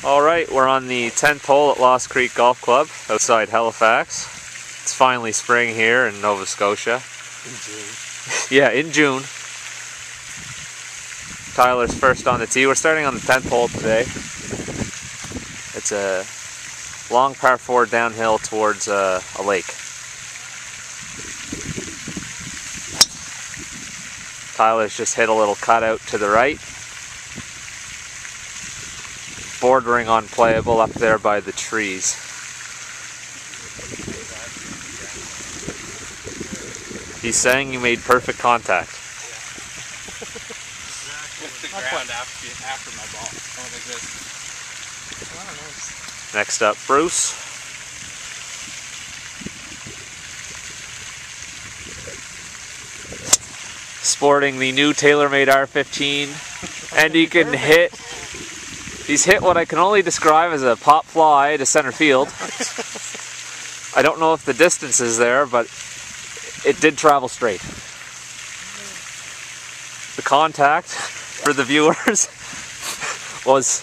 Alright, we're on the 10th hole at Lost Creek Golf Club outside Halifax. It's finally spring here in Nova Scotia. In June. Yeah, in June. Tyler's first on the tee. We're starting on the 10th hole today. It's a long par 4 downhill towards a lake. Tyler's just hit a little cutout to the right. Bordering on playable up there by the trees. He's saying you made perfect contact. With the ground after my ball. Oh, like this. Oh, nice. Next up, Bruce. Sporting the new TaylorMade R15, and he can hit. He's hit what I can only describe as a pop fly to center field. I don't know if the distance is there, but it did travel straight. The contact for the viewers was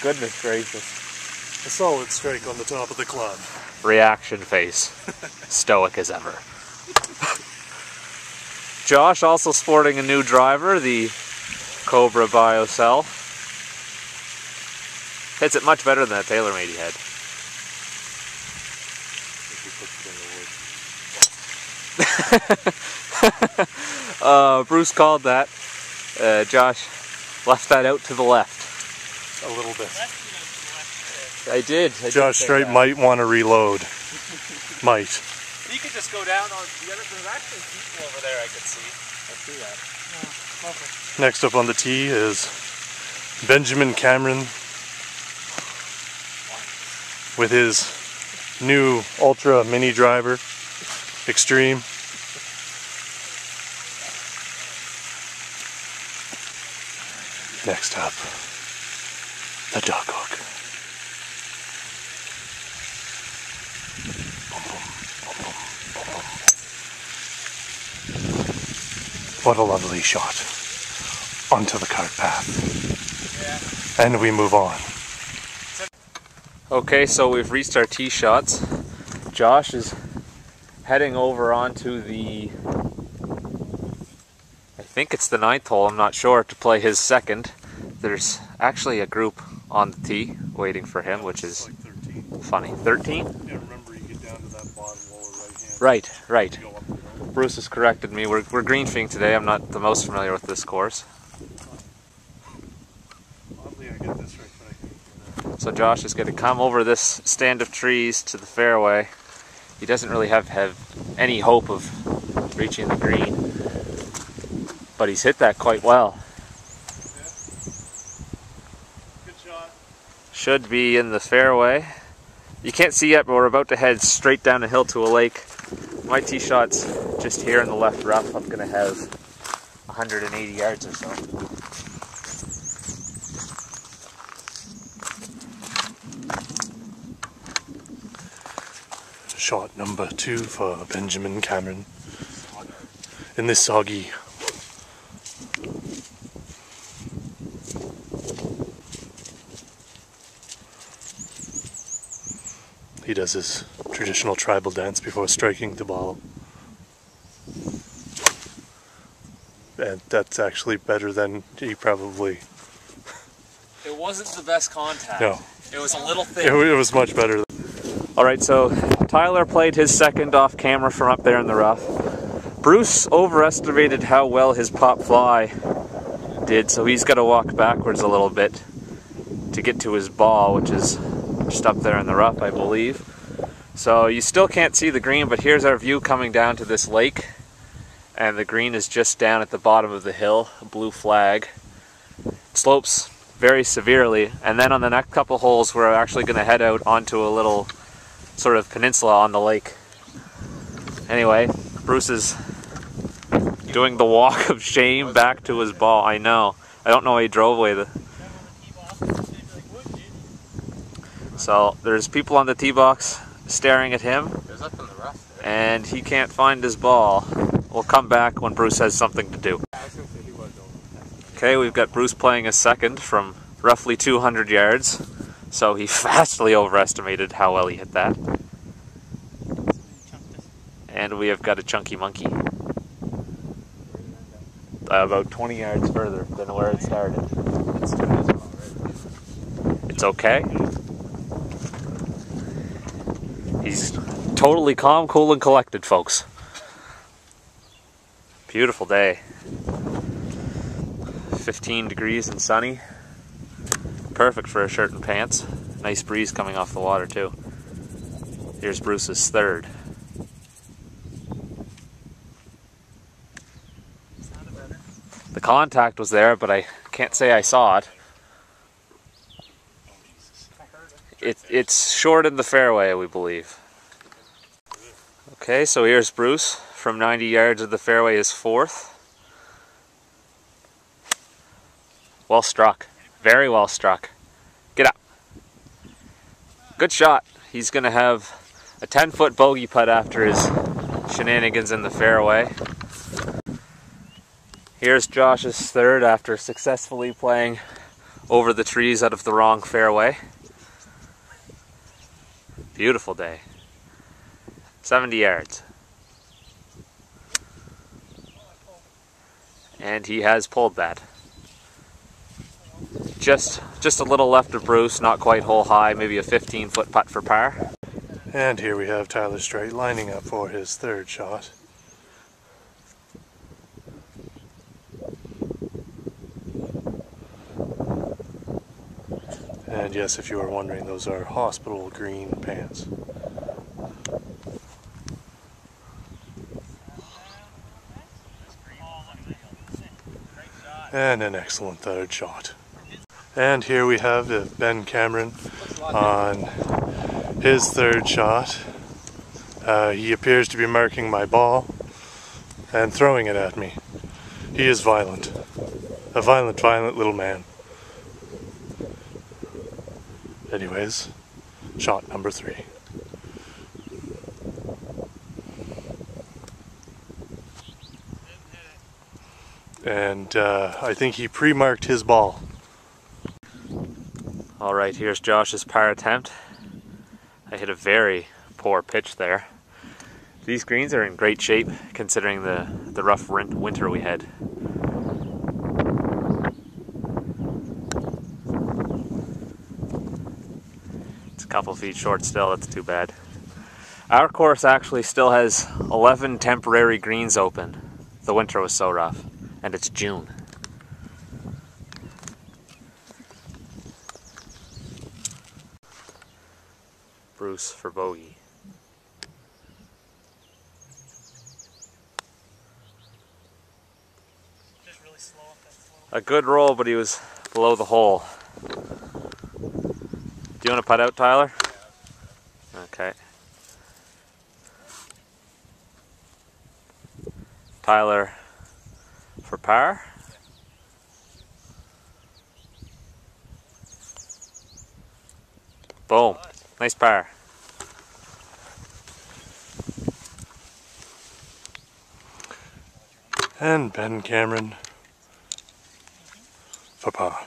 goodness gracious. A solid strike on the top of the club. Reaction face. Stoic as ever. Josh also sporting a new driver, the Cobra BioCell. Hits it much better than that TaylorMade he had. Bruce called that. Josh left that out to the left. A little bit. I did. Josh Straight might want to reload. Might. You could just go down on the other. There's actually people over there I could see. I see that. Oh, perfect. Next up on the tee is Benjamin Cameron with his new Ultra Mini driver, Extreme. Next up, the duck hook. What a lovely shot onto the cart path. Yeah. And we move on. Okay, so we've reached our tee shots. Josh is heading over onto the, I think it's the 9th hole, I'm not sure, to play his second. There's actually a group on the tee waiting for him, which is like 13. Funny. 13? Yeah, remember you get down to that bottom lower right hand. Right, right. Bruce has corrected me. We're green feeing today. I'm not the most familiar with this course. Oddly, I get this right, but I can't. So Josh is going to come over this stand of trees to the fairway. He doesn't really have any hope of reaching the green, but he's hit that quite well. Good shot. Should be in the fairway. You can't see yet, but we're about to head straight down the hill to a lake. My tee shot's just here in the left rough. I'm going to have 180 yards or so. Shot number 2 for Benjamin Cameron in this soggy. He does his traditional tribal dance before striking the ball. And that's actually better than he probably... It wasn't the best contact. No. It was a little thin. It was much better. Alright, so Tyler played his second off camera from up there in the rough. Bruce overestimated how well his pop fly did, so he's got to walk backwards a little bit to get to his ball, which is just up there in the rough, I believe. So you still can't see the green, but here's our view coming down to this lake. And the green is just down at the bottom of the hill, a blue flag. It slopes very severely, and then on the next couple holes we're actually going to head out onto a little sort of peninsula on the lake. Anyway, Bruce is doing the walk of shame back to his ball. I know. I don't know why he drove away. So there's people on the tee box staring at him, and he can't find his ball. We'll come back when Bruce has something to do. Okay, we've got Bruce playing a second from roughly 200 yards, so he vastly overestimated how well he hit that. And we have got a chunky monkey. About 20 yards further than where it started. It's okay. He's totally calm, cool, and collected, folks. Beautiful day. 15 degrees and sunny. Perfect for a shirt and pants. Nice breeze coming off the water too. Here's Bruce's third. The contact was there, but I can't say I saw it. It's short in the fairway, we believe. Okay, so here's Bruce from 90 yards of the fairway, is fourth. Well struck. Very well struck. Get up. Good shot. He's going to have a 10-foot bogey putt after his shenanigans in the fairway. Here's Josh's third after successfully playing over the trees out of the wrong fairway. Beautiful day. 70 yards. And he has pulled that. Just a little left of Bruce, not quite hole high, maybe a 15-foot putt for par. And here we have Tyler Straight lining up for his third shot. And yes, if you are wondering, those are hospital green pants. And an excellent third shot. And here we have Ben Cameron on his third shot. He appears to be marking my ball and throwing it at me. He is violent. A violent little man. Anyways, shot number 3. And I think he pre-marked his ball. Alright, here's Josh's par attempt. I hit a very poor pitch there. These greens are in great shape considering the rough winter we had. It's a couple feet short still, that's too bad. Our course actually still has 11 temporary greens open. The winter was so rough, and it's June. Bruce for bogey. Just really slow up that slope. A good roll, but he was below the hole. Do you want to putt out, Tyler? Yeah. Okay. Tyler for par. Boom. Nice par. And Ben Cameron for par.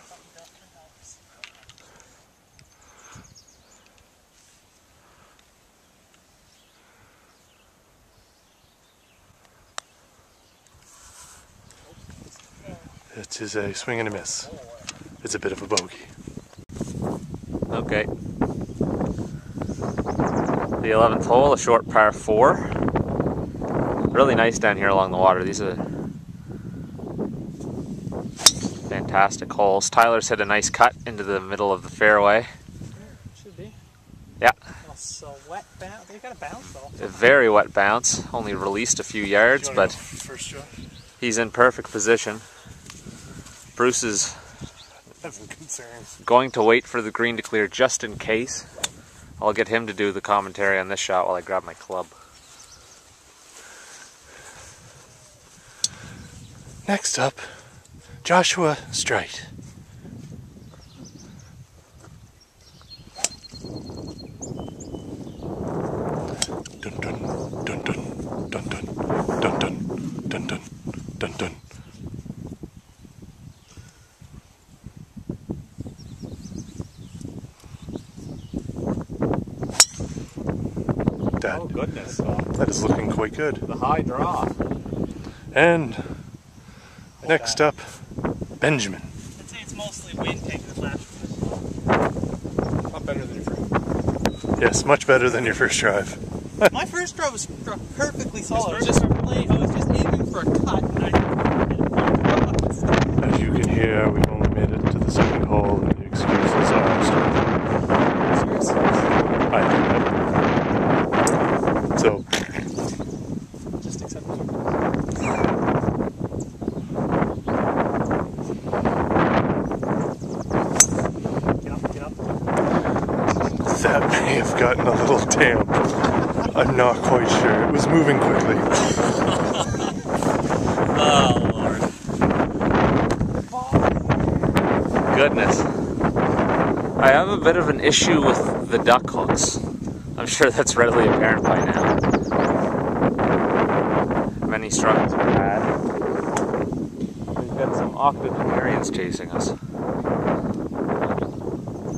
It is a swing and a miss. It's a bit of a bogey. Okay. The 11th hole, a short par 4. Really nice down here along the water. These are fantastic holes. Tyler's hit a nice cut into the middle of the fairway. Should be. Yeah. It's a wet bounce. They got a bounce though. A very wet bounce. Only released a few yards, but he's in perfect position. Bruce is going to wait for the green to clear just in case. I'll get him to do the commentary on this shot while I grab my club. Next up, Joshua Straight. Dun dun dun dun dun dun dun dun dun dun dun dun. Oh goodness. That is looking quite good. The high draw. And next up, Benjamin. I'd say it's mostly wind taking the flash. Not better than your first. Yes, much better than your first drive. My first drive was perfectly solid. I was just playing. I was just aiming for a cut, and I hit it. As you can hear, we've only made it to the second hole, and the excuses are starting. So, Just accept it. Get up. that may have gotten a little damp. I'm not quite sure. It was moving quickly. Oh, Lord. Goodness. I have a bit of an issue with the duck hooks. I'm sure that's readily apparent by now. Many struggles are had. We've got some octogenarians chasing us.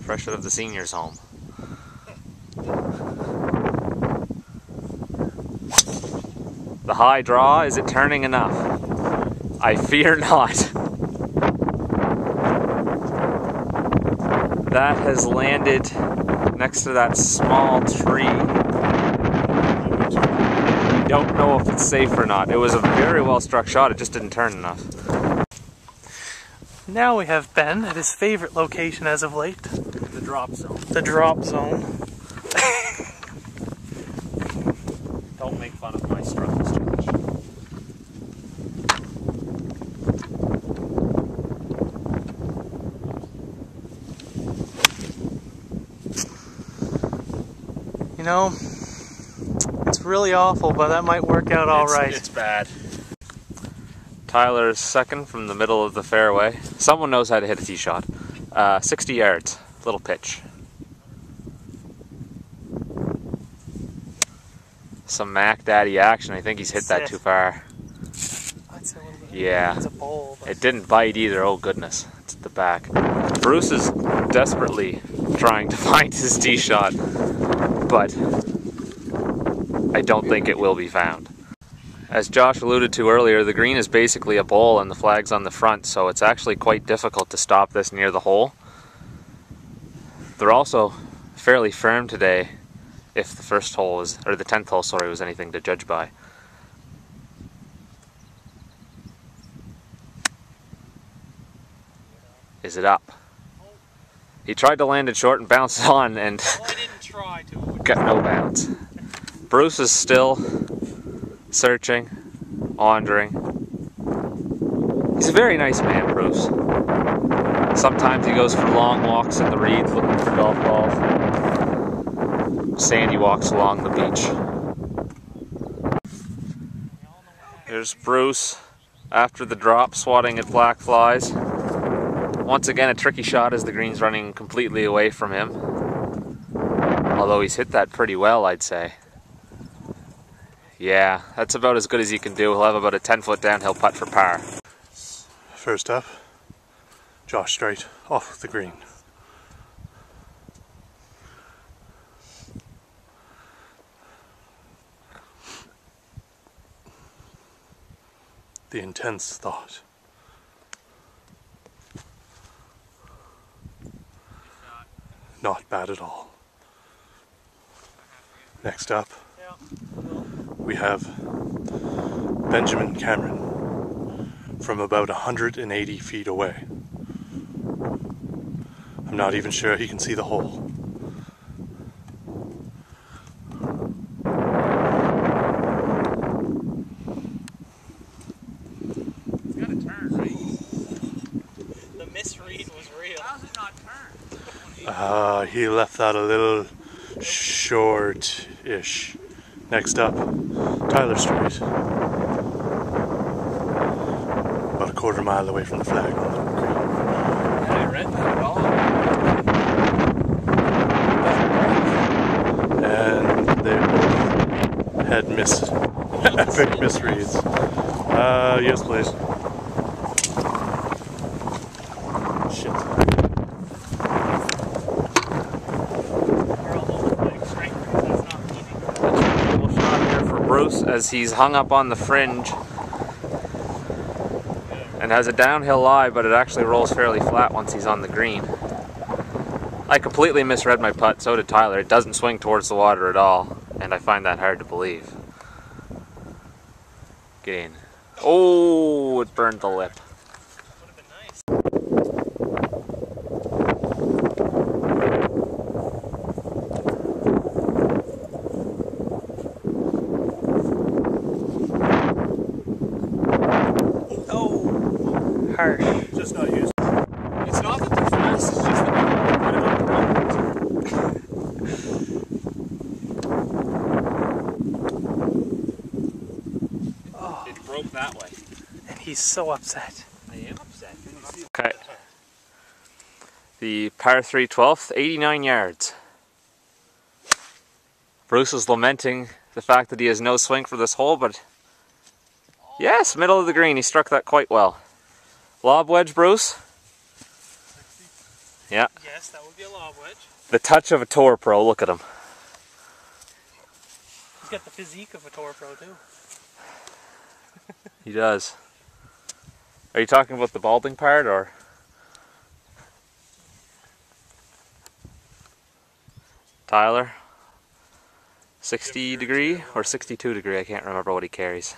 Fresh out of the seniors' home. The high draw, is it turning enough? I fear not. That has landed next to that small tree. I don't know if it's safe or not. It was a very well struck shot, it just didn't turn enough. Now we have Ben at his favorite location as of late. The drop zone. The drop zone. Don't make fun of my struggles, Josh. You know, it's really awful, but that might work out all right. It's bad. Tyler's second from the middle of the fairway. Someone knows how to hit a tee shot. 60 yards, little pitch. Some Mac Daddy action. I think he's hit that too far. I'd say a little bit. Yeah. It's a bowl. But It didn't bite either. Oh goodness. It's at the back. Bruce is desperately trying to find his tee shot, but I don't think it will be found. As Josh alluded to earlier, the green is basically a bowl and the flag's on the front, so it's actually quite difficult to stop this near the hole. They're also fairly firm today, if the first hole was, or the 10th hole, sorry, was anything to judge by. Is it up? He tried to land it short and bounce on and Well, I didn't try to. got no bounce. Bruce is still searching, wandering. He's a very nice man, Bruce. Sometimes he goes for long walks in the reeds looking for golf balls. Sandy walks along the beach. Here's Bruce after the drop, swatting at black flies. Once again, a tricky shot as the green's running completely away from him. Although he's hit that pretty well, I'd say. Yeah, that's about as good as he can do. He'll have about a 10-foot downhill putt for par. First up, Josh straight off the green. The intense thought. Not bad at all. Next up, we have Benjamin Cameron from about 180 feet away. I'm not even sure he can see the hole. It's got to turn, right? The misread was real. How does it not turn? He left that a little short-ish. Next up, Tyler Street. About a quarter mile away from the flag on the green. Yeah, I read that at all. And they both had epic misreads. Yes please. Shit. You're all over the strength because that's not meaning. as he's hung up on the fringe and has a downhill lie, but it actually rolls fairly flat once he's on the green. I completely misread my putt, so did Tyler. It doesn't swing towards the water at all, and I find that hard to believe. Get in. Oh, it burned the lip. Harsh. Just not used. It's not that they're fast, it's just that they're oh. It broke that way. And he's so upset. I am upset. Okay. The par 3 12th, 89 yards. Bruce is lamenting the fact that he has no swing for this hole, but yes, middle of the green, he struck that quite well. Lob wedge, Bruce? Yeah. Yes, that would be a lob wedge. The touch of a tour pro, look at him. He's got the physique of a tour pro too. He does. Are you talking about the balding part, or? Tyler? 60 degree or 62 degree, I can't remember what he carries.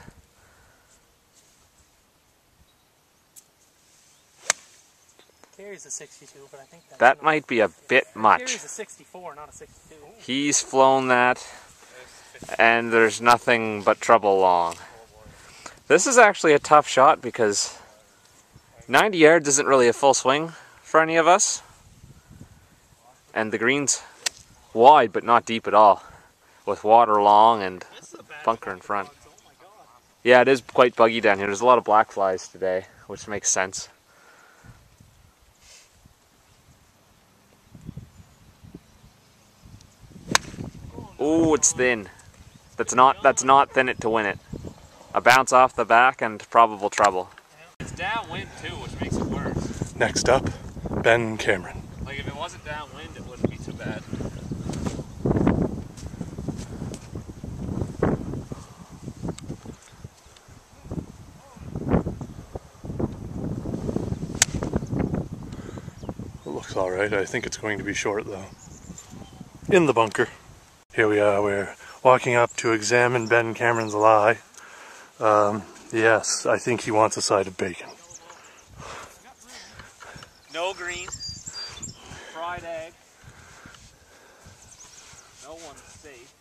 Carries a 62, but I think that might be a bit much. Carries a 64, not a 62. He's flown that, and there's nothing but trouble along. This is actually a tough shot because 90 yards isn't really a full swing for any of us. And the green's wide but not deep at all, with water long and bunker in front. Yeah, it is quite buggy down here. There's a lot of black flies today, which makes sense. Oh, it's thin. That's not thin it to win it. A bounce off the back and probable trouble. It's downwind too, which makes it worse. Next up, Ben Cameron. Like if it wasn't downwind, it wouldn't be too bad. It looks alright. I think it's going to be short though. In the bunker. Here we are, we're walking up to examine Ben Cameron's lie. Yes, I think he wants a side of bacon. No green. Fried egg. No one's safe.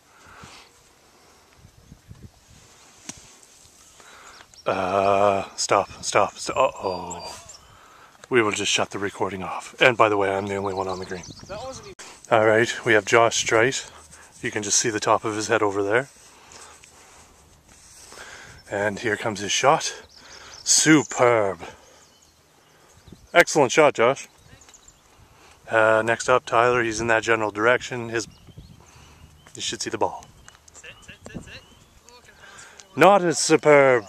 Stop. Uh-oh. We will just shut the recording off. And by the way, I'm the only one on the green. Alright, we have Josh Strite. You can just see the top of his head over there. And here comes his shot. Superb. Excellent shot, Josh. Next up, Tyler. He's in that general direction. You should see the ball. Sit. Not as superb.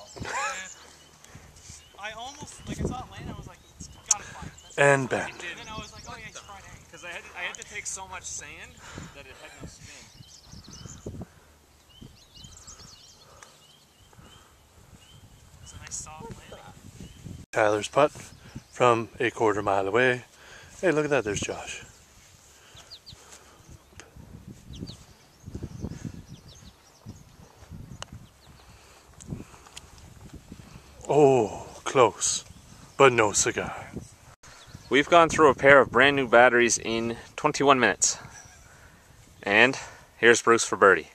I almost, like I saw it land, I was like, it's gotta fly. And Ben. And then I was like, oh yeah, he's fried egg. Because I had to take so much sand that it had no spin. It's a nice soft landing. Tyler's putt from a quarter mile away. Hey, look at that, there's Josh. Oh, close, but no cigar. We've gone through a pair of brand new batteries in 21 minutes. And here's Bruce for birdie.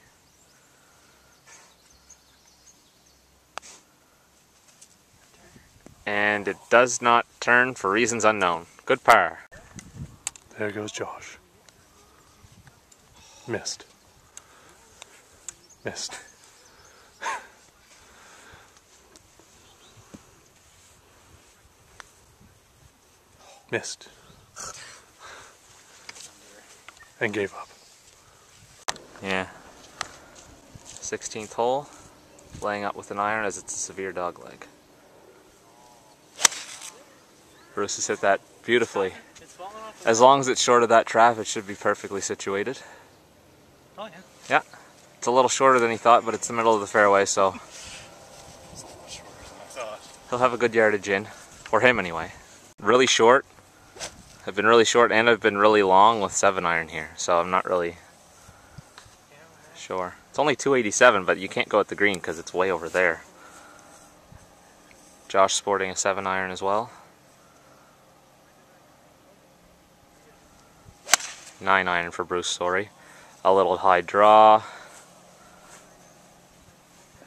And it does not turn for reasons unknown. Good par. There goes Josh. Missed. Missed. And gave up. Yeah. 16th hole. Laying up with an iron as it's a severe dog leg. Bruce has hit that beautifully. As long as it's short of that trap, it should be perfectly situated. Oh yeah. Yeah. It's a little shorter than he thought, but it's the middle of the fairway, so he'll have a good yardage in. For him, anyway. Really short. I've been really short, and I've been really long with 7-iron here, so I'm not really sure. It's only 287, but you can't go at the green because it's way over there. Josh sporting a 7-iron as well. 9-iron for Bruce, sorry. A little high draw.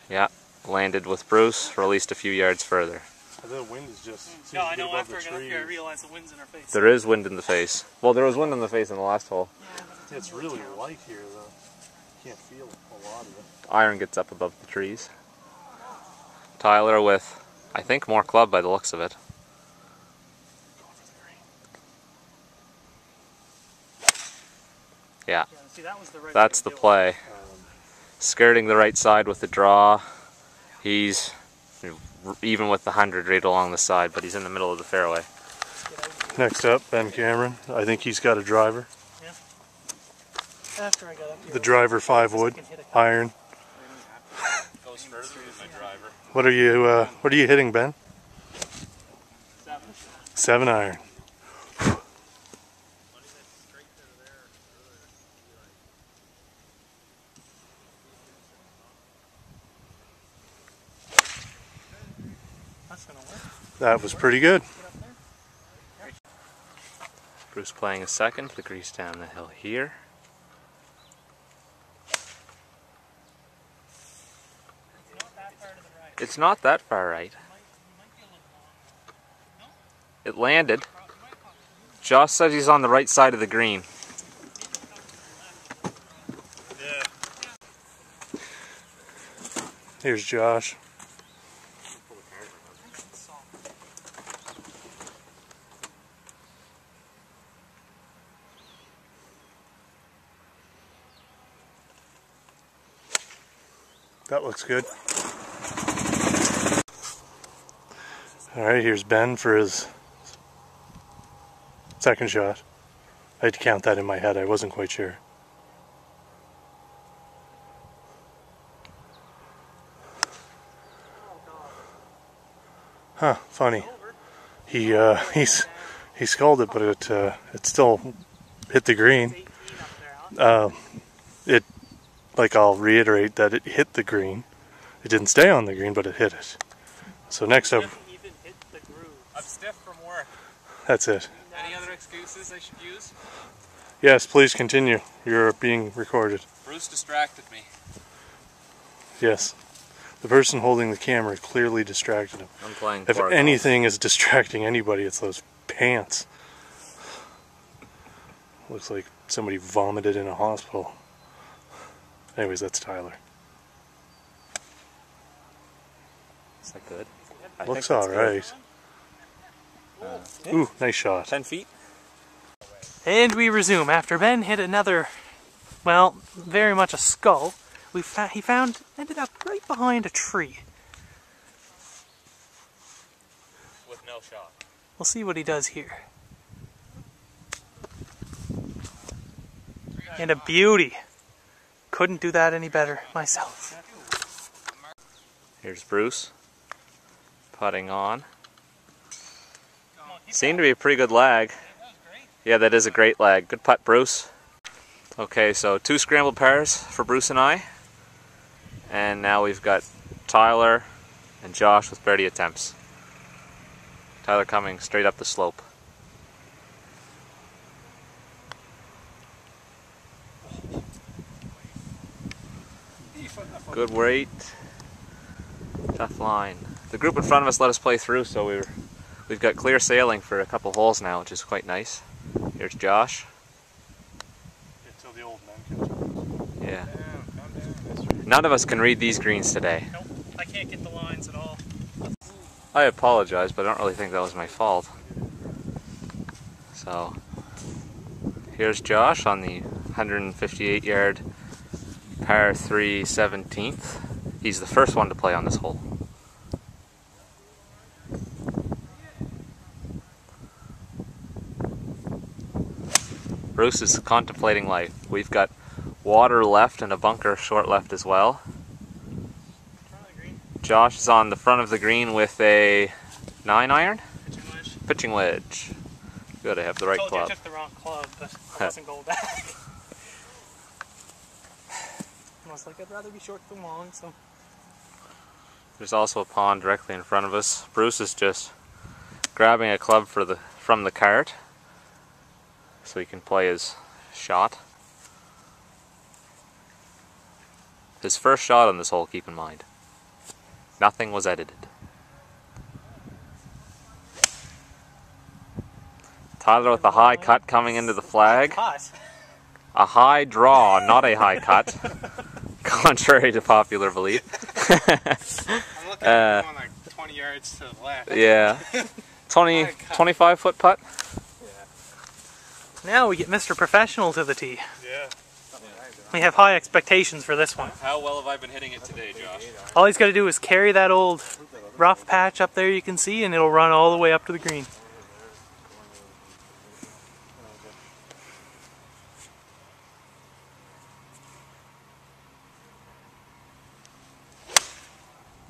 Yeah, landed with Bruce, released a few yards further. The wind is just... No, I know, after I got up here I realized the wind's in our face. There is wind in the face. Well, there was wind in the face in the last hole. Yeah, it's really light here, though. Can't feel a lot of it. Iron gets up above the trees. Tyler with, I think, more club by the looks of it. Yeah, See, that was the right that's the play. Skirting the right side with the draw. He's even with the 100 right along the side, but he's in the middle of the fairway. Next up, Ben Cameron. I think he's got a driver. Yeah. After I got up here, The driver 5-wood, iron. Goes further with my driver. What are you hitting, Ben? 7-iron. that's gonna work. That was pretty good. Bruce playing a second, the grease down the hill here. It's not that far right. It landed. Josh says he's on the right side of the green. Here's Josh. That looks good. Alright, here's Ben for his second shot. I had to count that in my head, I wasn't quite sure. Huh, funny. He sculled it, but it still hit the green. Like I'll reiterate that it hit the green. It didn't stay on the green, but it hit it. So next up, Even hit the groove. I'm stiff from work. that's it. Any other excuses I should use? Yes, please continue. You're being recorded. Bruce distracted me. Yes. The person holding the camera clearly distracted him. I'm playing If for anything is distracting anybody, it's those pants. Looks like somebody vomited in a hospital. Anyways, that's Tyler. Is that good? Looks alright. Ooh, nice shot. 10 feet? And we resume. After Ben hit another, well, very much a skull, he ended up right behind a tree. With no shot. We'll see what he does here. And a beauty. Couldn't do that any better myself. Here's Bruce. Putting on. Seemed to be a pretty good lag. Yeah, that is a great lag. Good putt, Bruce. Okay, so 2 scrambled pairs for Bruce and I. And now we've got Tyler and Josh with birdie attempts. Tyler coming straight up the slope. Good weight. Tough line. The group in front of us let us play through, so we've got clear sailing for a couple holes now, which is quite nice. Here's Josh. Until the old men catch up. Yeah. None of us can read these greens today. Nope, I can't get the lines at all. I apologize, but I don't really think that was my fault. So, here's Josh on the 158-yard par 3 17th. He's the first one to play on this hole. Bruce is contemplating life. We've got water left and a bunker short left as well. Josh is on the front of the green with a 9-iron? Pitching wedge. Gotta have the right club. I took the wrong club, but I wasn't going back. I was like, I'd rather be short than long, so. There's also a pond directly in front of us. Bruce is just grabbing a club from the cart so he can play his shot. His first shot on this hole, keep in mind. Nothing was edited. Tyler with a high cut coming into the flag. A high draw, not a high cut. Contrary to popular belief. I'm looking at one like 20 yards to the left. Yeah. 25 foot putt. Yeah. Now we get Mr. Professional to the tee. Yeah. We have high expectations for this one. How well have I been hitting it today, Josh? All he's got to do is carry that old rough patch up there you can see, and it'll run all the way up to the green.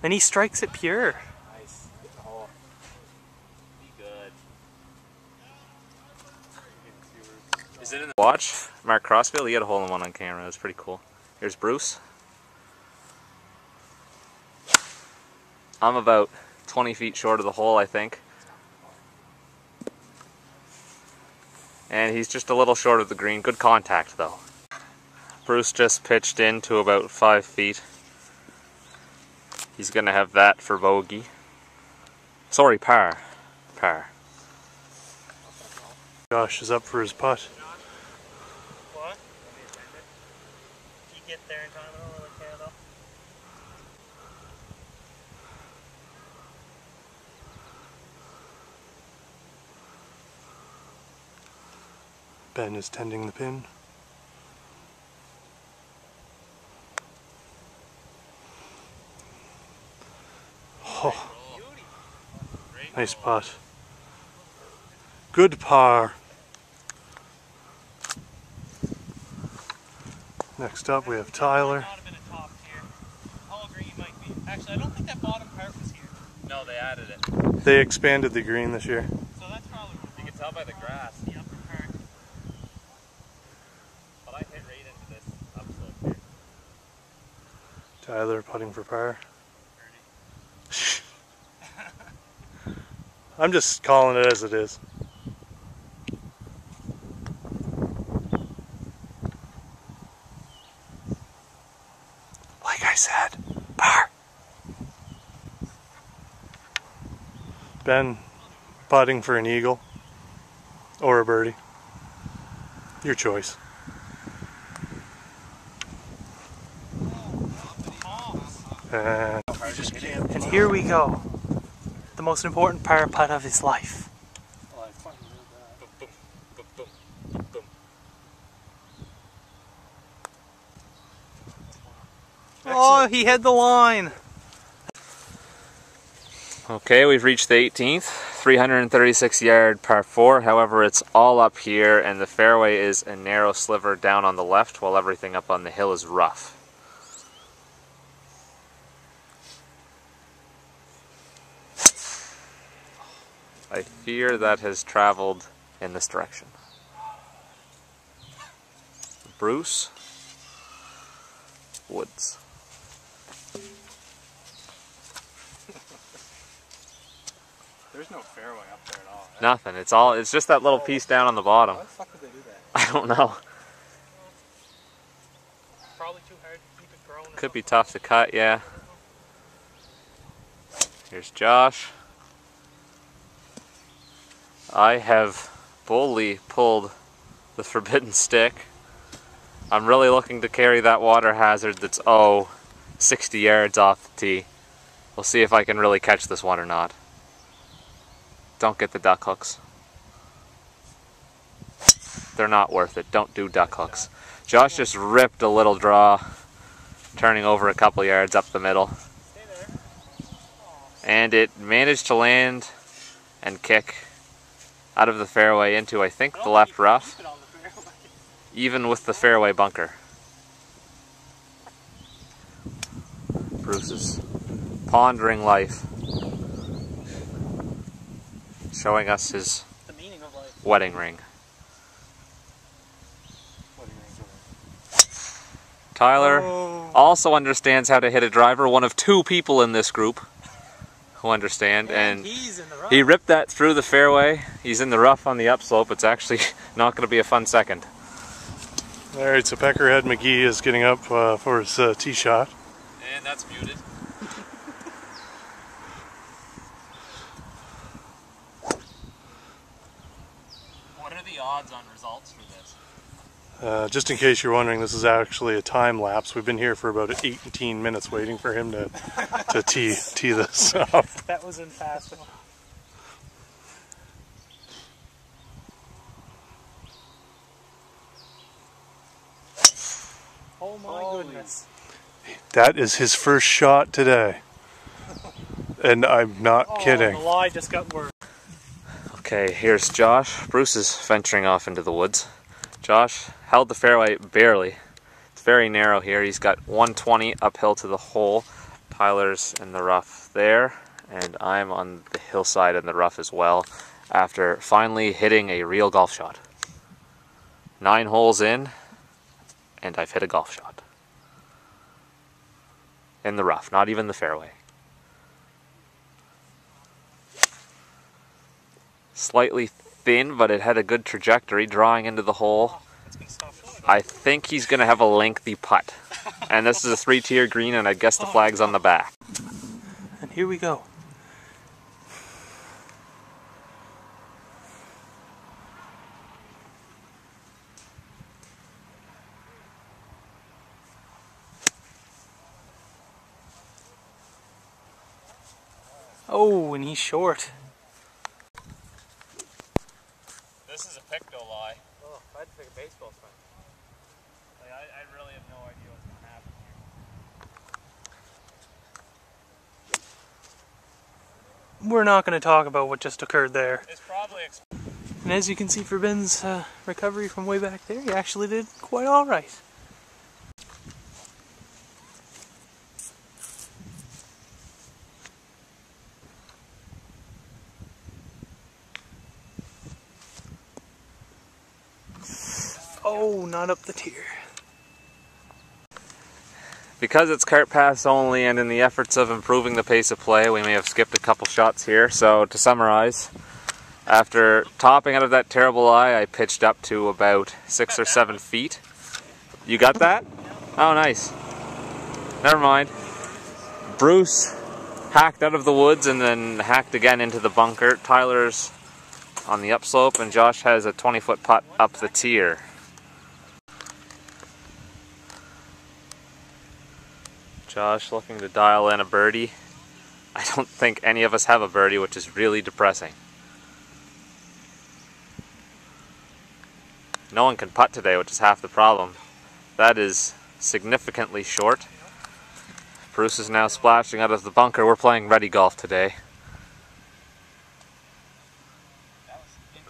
And he strikes it pure. Nice. Oh. Be good. Is it in the watch? Mark Crossfield, he had a hole in one on camera. It was pretty cool. Here's Bruce. I'm about 20 feet short of the hole, I think. And he's just a little short of the green. Good contact, though. Bruce just pitched in to about 5 feet. He's going to have that for bogey. Sorry, par. Par. Josh is up for his putt. What? If you get there in time, I don't really care though. Ben is tending the pin. Oh, nice putt. Good par. Next up we have Tyler. Actually, I don't think that bottom part was here. No, they added it. They expanded the green this year. So that's probably what You can tell by the grass. the upper part. But I hit right into this upslope here. Tyler putting for par. I'm just calling it as it is. Like I said, par. Ben putting for an eagle or a birdie. Your choice. And here we go. The most important par putt of his life. Oh, he hit the line. Okay, we've reached the 18th, 336 yard par 4. However, it's all up here and the fairway is a narrow sliver down on the left while everything up on the hill is rough. I fear that has traveled in this direction. Bruce Woods. There's no fairway up there at all. Right? Nothing. It's just that little piece down on the bottom. Why the fuck would they do that? I don't know. Probably too hard to keep it growing. Could be tough to cut, yeah. Here's Josh. I have boldly pulled the forbidden stick. I'm really looking to carry that water hazard that's 60 yards off the tee. We'll see if I can really catch this one or not. Don't get the duck hooks. They're not worth it. Don't do duck hooks. Josh just ripped a little draw, turning over a couple yards up the middle. And it managed to land and kick out of the fairway into, I think, the left rough, even with the fairway bunker. Bruce is pondering life. Showing us his The meaning of life. wedding ring. Tyler also understands how to hit a driver, one of 2 people in this group who understand, and he's in the rough. he ripped that through the fairway. He's in the rough on the upslope. It's actually not going to be a fun second. Alright, so Peckerhead McGee is getting up for his tee shot. And that's muted. What are the odds on results for this? Just in case you're wondering, this is actually a time lapse. We've been here for about 18 minutes waiting for him to tee this up. That was fast. Oh my goodness. That is his first shot today. And I'm not kidding. The lie just got worse. Okay, here's Josh. Bruce is venturing off into the woods. Josh held the fairway barely. It's very narrow here. He's got 120 uphill to the hole. Tyler's in the rough there, and I'm on the hillside in the rough as well, after finally hitting a real golf shot. 9 holes in, and I've hit a golf shot. In the rough, not even the fairway. Slightly thin, but it had a good trajectory drawing into the hole. I think he's going to have a lengthy putt. And this is a 3-tier green, and I guess the flag's on the back. And here we go. Oh, and he's short. This is a picto lie. Oh, I had to pick a baseball swing. I really have no idea what's going to happen here. We're not going to talk about what just occurred there. It's probably... And as you can see for Ben's recovery from way back there, he actually did quite alright. Oh, not up the tier. Because it's cart paths only, and in the efforts of improving the pace of play, we may have skipped a couple shots here. So to summarize, after topping out of that terrible lie, I pitched up to about 6 or 7 feet. You got that? Oh, nice. Never mind. Bruce hacked out of the woods and then hacked again into the bunker. Tyler's on the upslope, and Josh has a 20-foot putt up the tier. Josh looking to dial in a birdie. I don't think any of us have a birdie, which is really depressing. No one can putt today, which is half the problem. That is significantly short. Bruce is now splashing out of the bunker. We're playing ready golf today.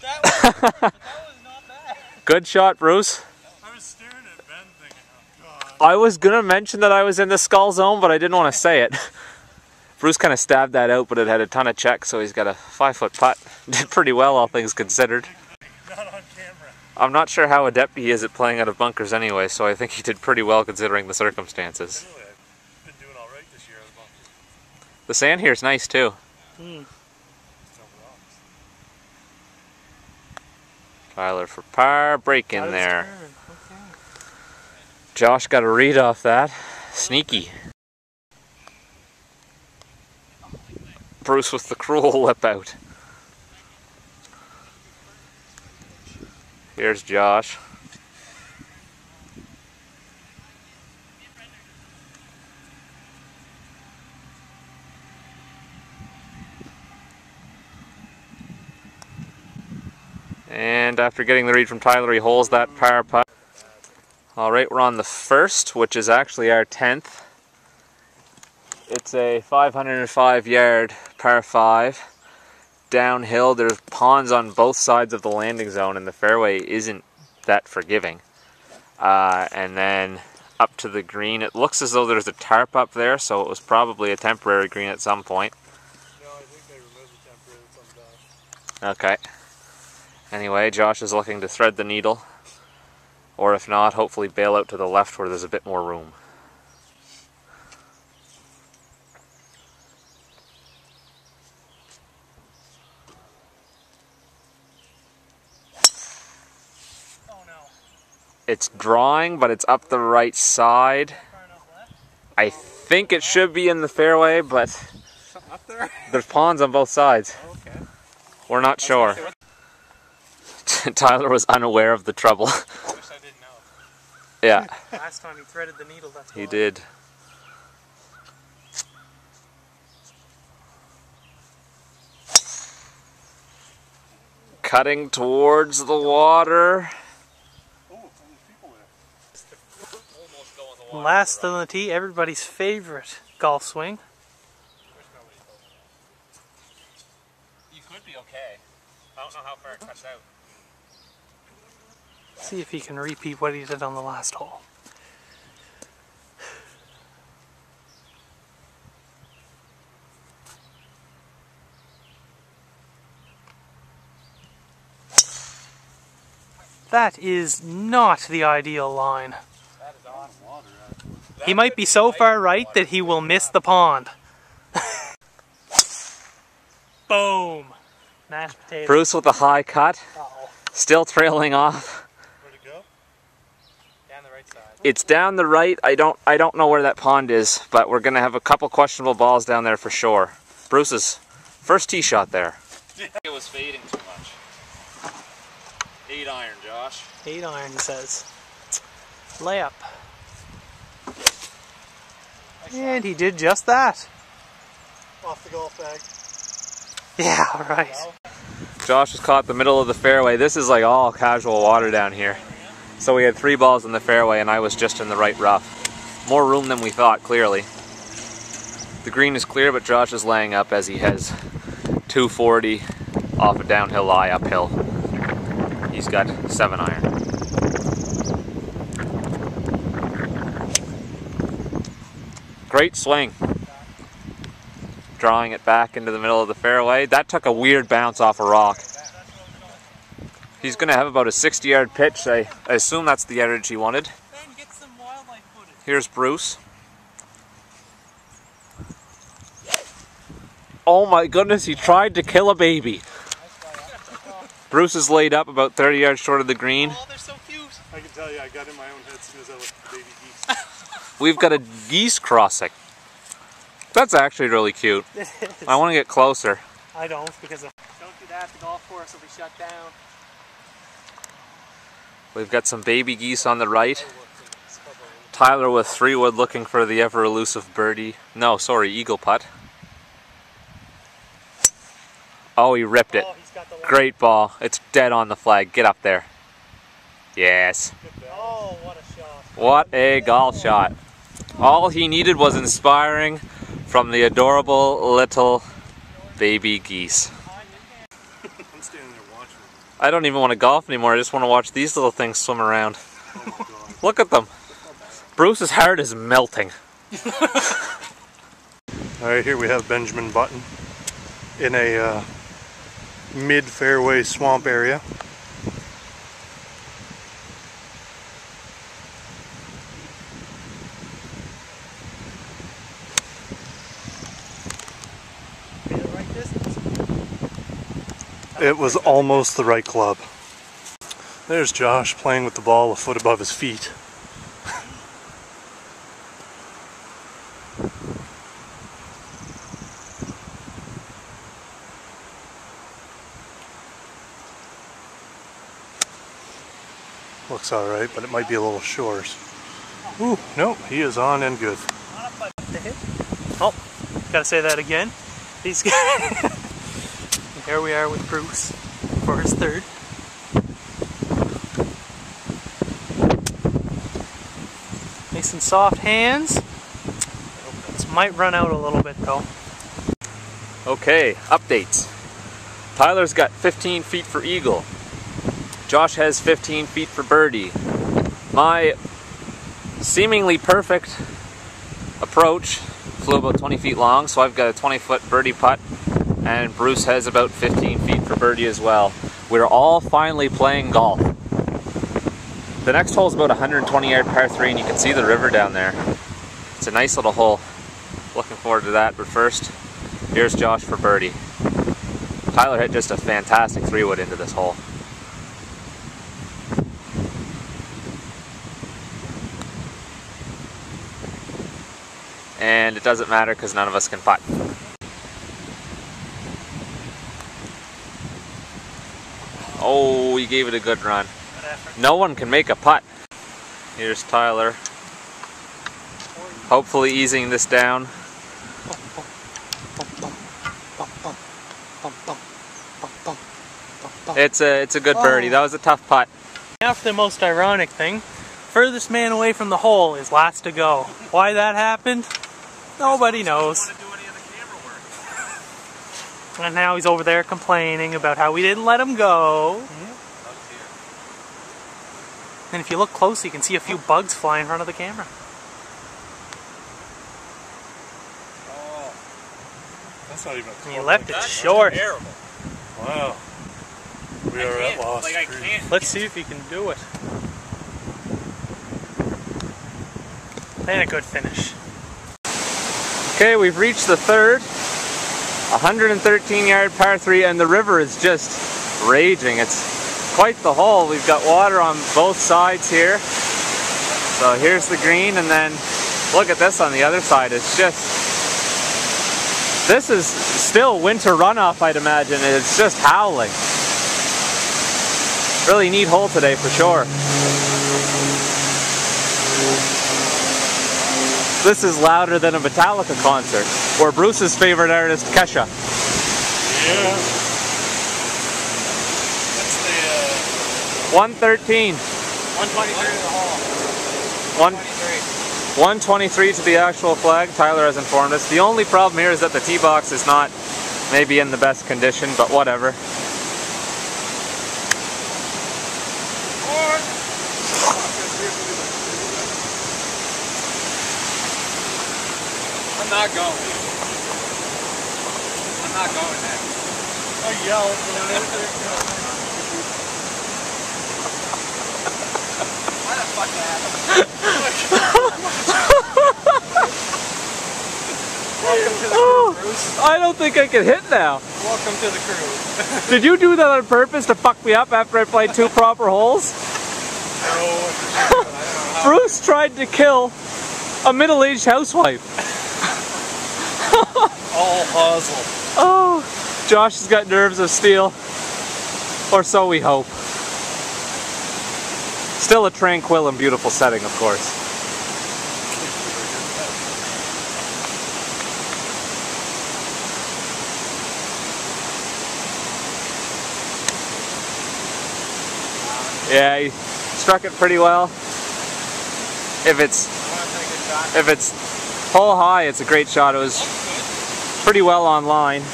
That was not bad. Good shot, Bruce. I was staring at Ben thinking, oh God. I was going to mention that I was in the skull zone, but I didn't want to say it. Bruce kind of stabbed that out, but it had a ton of checks, so he's got a 5-foot putt. Did pretty well, all things considered. Not on camera. I'm not sure how adept he is at playing out of bunkers anyway, so I think he did pretty well considering the circumstances. Really, I've been doing all right this year. The sand here is nice too. Tyler for par, break in there. Okay. Josh got a read off that. Sneaky. Bruce with the cruel lip out. Here's Josh. And after getting the read from Tyler, he holes that par putt. Alright, we're on the first, which is actually our 10th. It's a 505-yard par 5. Downhill, there's ponds on both sides of the landing zone, and the fairway isn't that forgiving. And then up to the green. It looks as though there's a tarp up there, so it was probably a temporary green at some point. No, I think they removed the temporary at some time. Okay. Anyway, Josh is looking to thread the needle, or if not, hopefully bail out to the left where there's a bit more room. It's drawing, but it's up the right side. I think it should be in the fairway, but Up there? there's ponds on both sides. Okay. We're not sure. Tyler was unaware of the trouble. I wish I didn't know. Yeah, Last time he threaded the needle, that's he why. did. Cutting towards the water. Last on the tee, everybody's favorite golf swing. You could be okay. I don't know how far it cuts out. See if he can repeat what he did on the last hole. That is not the ideal line. He might be so far right that he will miss the pond. Boom! Mashed potato. Bruce with a high cut, Uh-oh. still trailing off. Where'd it go? Down the right side. It's down the right. I don't know where that pond is, but we're gonna have a couple questionable balls down there for sure. Bruce's first tee shot there. It was fading too much. 8 iron, Josh. 8 iron, he says. Layup. And he did just that. Off the golf bag. Yeah, right. Josh has caught the middle of the fairway. This is like all casual water down here. So we had 3 balls in the fairway and I was just in the right rough. More room than we thought, clearly. The green is clear, but Josh is laying up as he has 240 off a downhill lie uphill. He's got 7 iron. Great swing. Drawing it back into the middle of the fairway. That took a weird bounce off a rock. He's going to have about a 60-yard pitch. I assume that's the yardage he wanted. Then get some wildlife footage. Here's Bruce. Oh my goodness, he tried to kill a baby. Bruce is laid up about 30 yards short of the green. Oh, they're so cute. I can tell you, I got in my own head as soon as I looked at the baby geese. We've got a geese crossing. That's actually really cute. It is. I want to get closer. I don't, because if don't do that, the golf course will be shut down. We've got some baby geese on the right. Tyler with 3-wood looking for the ever elusive birdie. No, sorry, eagle putt. Oh, he ripped it. Oh, he's got the Great ball. It's dead on the flag. Get up there. Yes. Oh, what a shot. What a golf shot. All he needed was inspiring from the adorable little baby geese. I'm standing there watching. I don't even want to golf anymore. I just want to watch these little things swim around. Oh my god. Look at them. Bruce's heart is melting. Alright, here we have Benjamin Button in a mid-fairway swamp area. It was almost the right club. There's Josh playing with the ball a foot above his feet. Looks alright, but it might be a little short. Ooh, no, he is on and good. Oh, gotta say that again. These guys. Here we are with Bruce for his third. Nice and soft hands. This might run out a little bit though. Okay, updates. Tyler's got 15 feet for eagle. Josh has 15 feet for birdie. My seemingly perfect approach. Flew about 20 feet long, so I've got a 20-foot birdie putt, and Bruce has about 15 feet for birdie as well. We're all finally playing golf. The next hole is about 120-yard par 3, and you can see the river down there. It's a nice little hole. Looking forward to that, but first, here's Josh for birdie. Tyler hit just a fantastic 3-wood into this hole. And it doesn't matter because none of us can putt. Oh, he gave it a good run. No one can make a putt. Here's Tyler. Hopefully easing this down. It's a good birdie. That was a tough putt. Now for the most ironic thing. Furthest man away from the hole is last to go. Why that happened? Nobody knows. And now he's over there complaining about how we didn't let him go. And if you look close, you can see a few bugs fly in front of the camera. Oh, that's not even a And you left it short. Terrible. Wow. We are at lost. Like I can't. Let's see if he can do it. And a good finish. Okay, we've reached the third. 113-yard par 3, and the river is just raging. It's quite the hole. We've got water on both sides here. So here's the green, and then look at this on the other side. It's just, this is still winter runoff, I'd imagine. It's just howling. Really neat hole today for sure. This is louder than a Metallica concert, or Bruce's favorite artist, Kesha. Yeah. That's the 113. 123 to the hole. 123 to the actual flag. Tyler has informed us. The only problem here is that the tee box is not maybe in the best condition, but whatever. I'm not going. I'm not going there. I yelled. Why the fuck that happened? Welcome to the crew, Bruce. I don't think I can hit now. Welcome to the crew. Did you do that on purpose to fuck me up after I played 2 proper holes? I don't know how. Bruce tried to kill a middle-aged housewife. All puzzle. Oh, Josh has got nerves of steel. Or so we hope. Still a tranquil and beautiful setting, of course. Yeah, he struck it pretty well. If it's hole high, it's a great shot. It was pretty well on line. I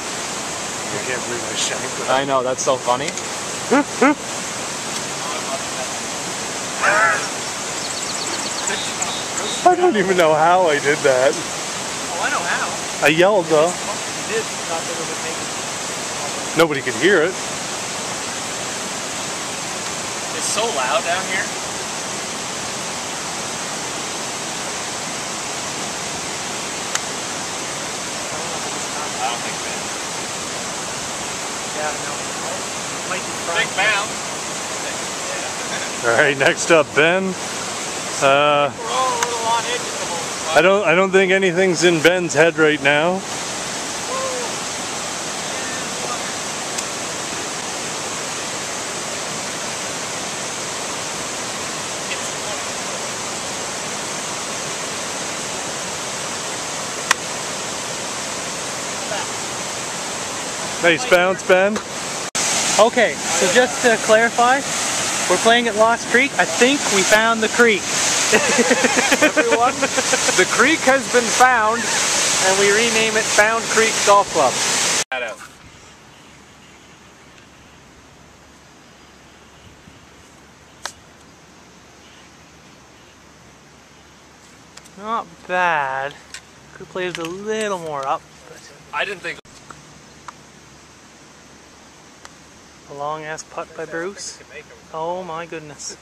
can't believe I shanked it. I know, that's so funny. I don't even know how I did that. Oh, I know how. I yelled though. You did. Thought that it would make it. Nobody could hear it. It's so loud down here. I don't think Ben. Yeah, no. Might be Big bounce. All right, next up, Ben. We're all a little on edge at the moment. I don't think anything's in Ben's head right now. Nice bounce, Ben. Okay, so just to clarify, we're playing at Lost Creek. I think we found the creek. Everyone, the creek has been found, and we rename it Found Creek Golf Club. That out. Not bad. Could have played it a little more up, but I didn't think. a long ass putt by Bruce. Oh my goodness.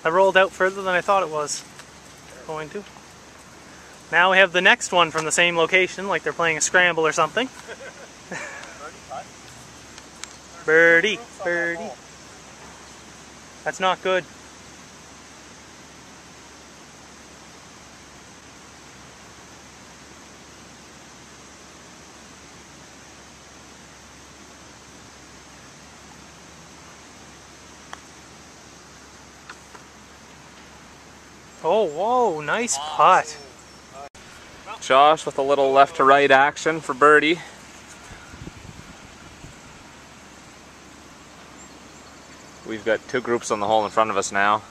I rolled out further than I thought it was going to. Now we have the next one from the same location, like they're playing a scramble or something. Birdie, birdie. That's not good. Oh, whoa, nice putt. Josh with a little left to right action for birdie. We've got two groups on the hole in front of us now.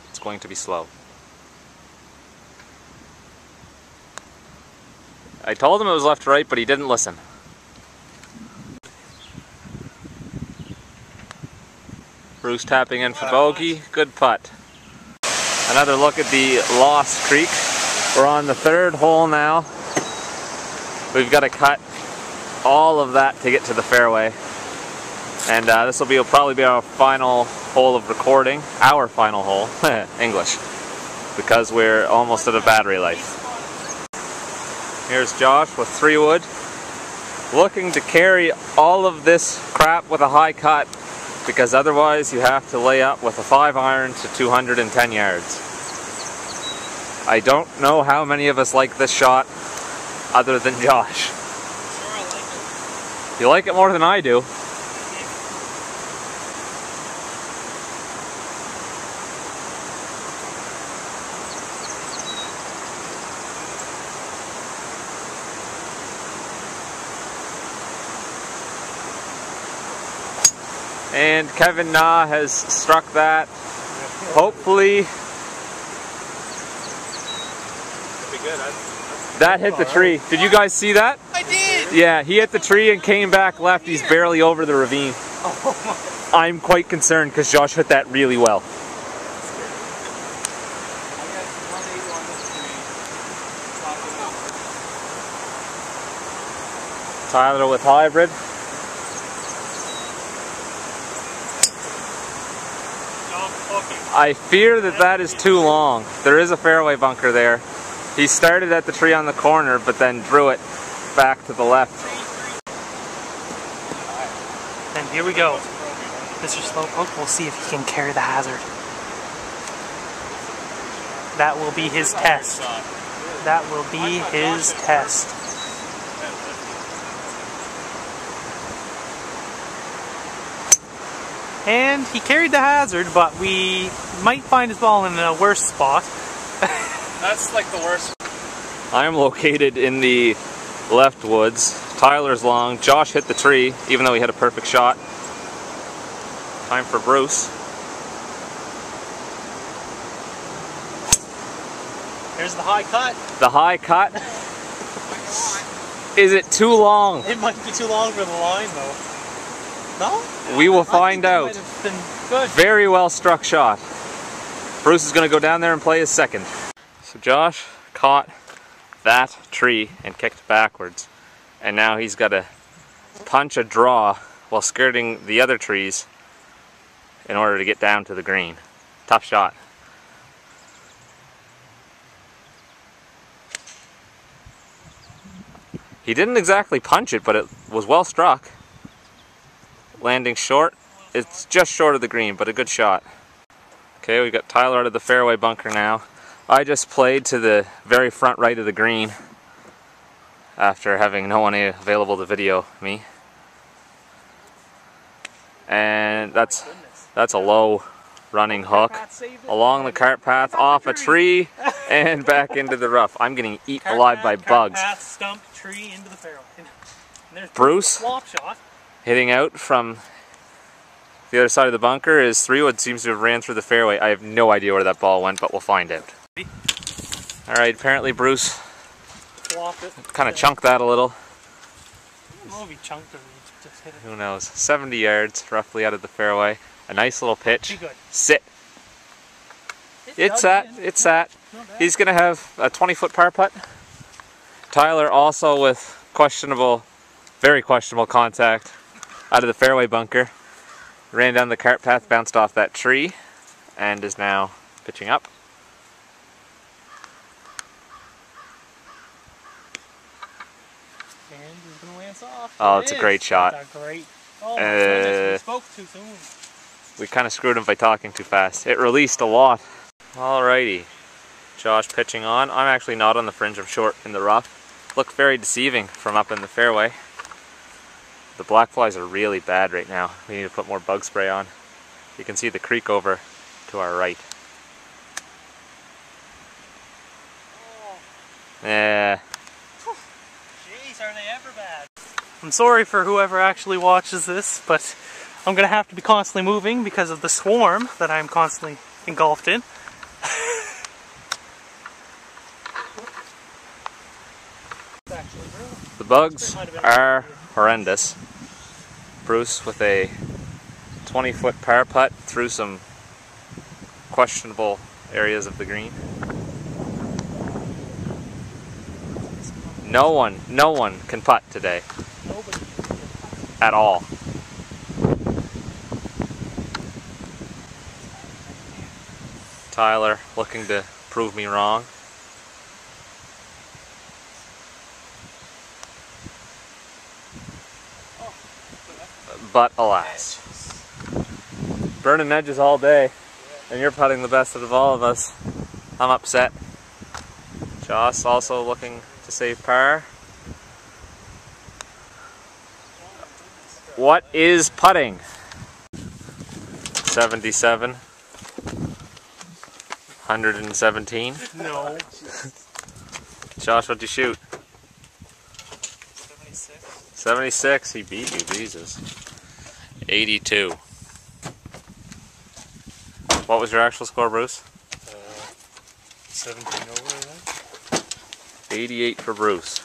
It's going to be slow. I told him it was left to right, but he didn't listen. Bruce tapping in for bogey. Good putt. Another look at the Lost Creek. We're on the third hole now. We've got to cut all of that to get to the fairway. And this will probably be our final hole of recording. Our final hole. English. Because we're almost at a battery life. Here's Josh with 3-wood. Looking to carry all of this crap with a high cut, because otherwise you have to lay up with a 5-iron to 210 yards. I don't know how many of us like this shot other than Josh. Sure, I like it. You like it more than I do. And Kevin Na has struck that. Hopefully, that hit the tree. Did you guys see that? I did! Yeah, he hit the tree and came back left. He's barely over the ravine. I'm quite concerned because Josh hit that really well. Tyler with hybrid. I fear that that is too long. There is a fairway bunker there. He started at the tree on the corner, but then drew it back to the left. And here we go. Mr. Slowpoke, we'll see if he can carry the hazard. That will be his test. That will be his test. And he carried the hazard, but we might find his ball in a worse spot. That's like the worst. I am located in the left woods. Tyler's long. Josh hit the tree, even though he had a perfect shot. Time for Bruce. Here's the high cut. The high cut. Is it too long? It might be too long for the line, though. No? We will find out. Might have been good. Very well struck shot. Bruce is going to go down there and play his second. So Josh caught that tree and kicked backwards. And now he's got to punch a draw while skirting the other trees in order to get down to the green. Tough shot. He didn't exactly punch it, but it was well struck. Landing short. It's just short of the green, but a good shot. Okay, we got Tyler out of the fairway bunker now. I just played to the very front right of the green after having no one available to video me. And that's a low running hook along the cart path, off a tree, and back into the rough. I'm getting eaten alive by bugs. Path, stump, tree, into the fairway. And there's Bruce swap shot. Hitting out from the other side of the bunker. His 3-wood seems to have ran through the fairway. I have no idea where that ball went, but we'll find out. Alright, apparently Bruce kind of chunked that a little. Well, he chunked it, he just hit it. Who knows? 70 yards roughly out of the fairway. A nice little pitch. Be good. Sit. Hit It's at. He's going to have a 20-foot par putt. Tyler also with very questionable contact out of the fairway bunker. Ran down the cart path, bounced off that tree, and is now pitching up. And he's going to lance off. Oh, it's a great shot. That's a great. Oh my goodness, we spoke too soon. We kind of screwed him by talking too fast. It released a lot. Alrighty. Josh pitching on. I'm actually not on the fringe, I'm short in the rough. Looked very deceiving from up in the fairway. The black flies are really bad right now. We need to put more bug spray on. You can see the creek over to our right. Yeah. Jeez, are they ever bad? I'm sorry for whoever actually watches this, but I'm going to have to be constantly moving because of the swarm that I'm constantly engulfed in. The bugs are horrendous. Bruce with a 20-foot par putt through some questionable areas of the green. No one can putt today. At all. Tyler looking to prove me wrong. But alas. Burning edges all day, and you're putting the best of all of us. I'm upset. Joss also looking to save par. What is putting? 77. 117. No. Josh, what'd you shoot? 76. 76. He beat you, Jesus. 82. What was your actual score, Bruce? 17 over, I think. 88 for Bruce.